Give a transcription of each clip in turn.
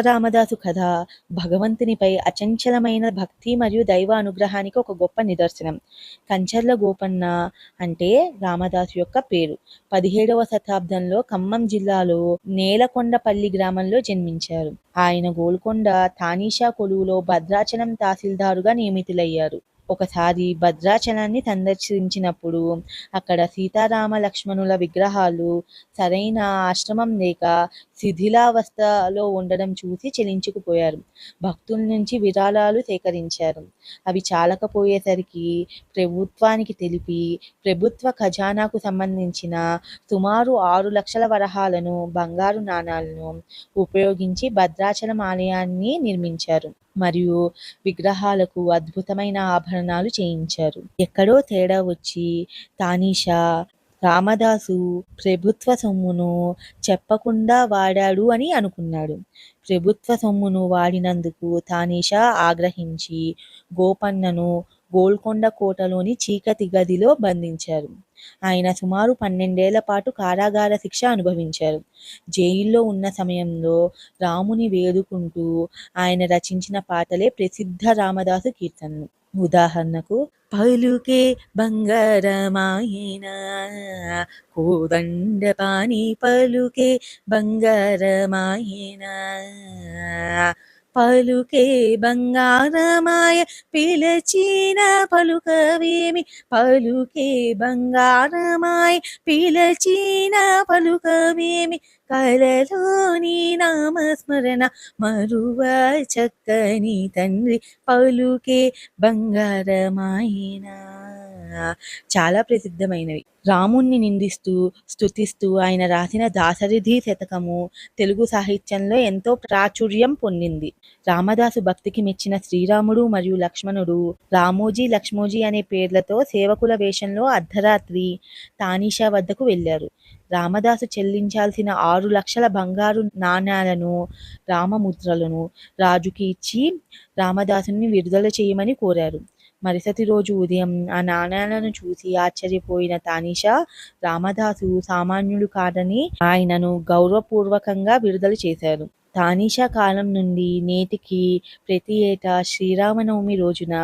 రామదాసు కథ భగవంతునిపై అచంచలమైన భక్తి మరియు దైవ అనుగ్రహానికి ఒక గొప్ప నిదర్శనం. కంచర్ల గోపన్న అంటే రామదాసు యొక్క పేరు. 17వ శతాబ్దంలో ఖమ్మం జిల్లాలో నేలకొండపల్లి గ్రామంలో జన్మించారు. ఆయన గోల్కొండ తానీషా కొలువులో భద్రాచలం తహసీల్దారుగా నియమితులయ్యారు. ఒకసారి భద్రాచలాన్ని సందర్శించినప్పుడు అక్కడ సీతారామ లక్ష్మణుల విగ్రహాలు సరైన ఆశ్రమం లేక శిథిలావస్థలో ఉండడం చూసి చెలించుకుపోయారు. భక్తుల నుంచి విరాళాలు సేకరించారు. అవి చాలకపోయేసరికి ప్రభుత్వానికి తెలిపి ప్రభుత్వ ఖజానాకు సంబంధించిన సుమారు 6 లక్షల వరహాలను, బంగారు నాణాలను ఉపయోగించి భద్రాచలం ఆలయాన్ని నిర్మించారు మరియు విగ్రహాలకు అద్భుతమైన ఆభరణాలు చేయించారు. ఎక్కడో తేడా వచ్చి తానీషా రామదాసు ప్రభుత్వ సొమ్మును చెప్పకుండా వాడాడు అని అనుకున్నాడు. ప్రభుత్వ సొమ్మును వాడినందుకు తానీషా ఆగ్రహించి గోపన్నను గోల్కొండ కోటలోని చీకటి గదిలో బంధించారు. ఆయన సుమారు 12 ఏళ్ల పాటు కారాగార శిక్ష అనుభవించారు. జైల్లో ఉన్న సమయంలో రాముని వేడుకుంటూ ఆయన రచించిన పాటలే ప్రసిద్ధ రామదాసు కీర్తనలు. ఉదాహరణకు పలుకే బంగారమాయెనా కోదండపాణి పలుకే బంగారమాయెనా పలుకే బంగారమాయ పిలచిన పలుకవేమి పలుకే బంగారమాయ పిలచిన పలుకవేమి కలలోని నామస్మరణ మరువ చక్కని తండ్రి పలుకే బంగారమాయెనా. చాలా ప్రసిద్ధమైనవి. రాముణ్ణి నిందిస్తూ స్తుతిస్తూ ఆయన రాసిన దాశరథి శతకము తెలుగు సాహిత్యంలో ఎంతో ప్రాచుర్యం పొందింది. రామదాసు భక్తికి మెచ్చిన శ్రీరాముడు మరియు లక్ష్మణుడు రామోజీ లక్ష్మోజీ అనే పేర్లతో సేవకుల వేషంలో అర్ధరాత్రి తానీషా వద్దకు వెళ్లారు. రామదాసు చెల్లించాల్సిన 6 లక్షల బంగారు నాణాలను, రామముద్రలను రాజుకి ఇచ్చి రామదాసుని విడుదల చేయమని కోరారు. మరుసటి రోజు ఉదయం ఆ నాణాలను చూసి ఆశ్చర్యపోయిన తానీషా రామదాసు సామాన్యుడు కాదని ఆయనను గౌరవపూర్వకంగా విడుదల చేశారు. తానీషా కాలం నుండి నేటికి ప్రతి ఏటా శ్రీరామనవమి రోజున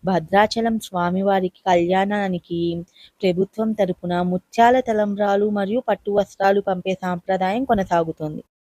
భద్రాచలం స్వామివారికి కళ్యాణానికి ప్రభుత్వం తరపున ముత్యాల తలంబ్రాలు మరియు పట్టు వస్త్రాలు పంపే సాంప్రదాయం కొనసాగుతోంది.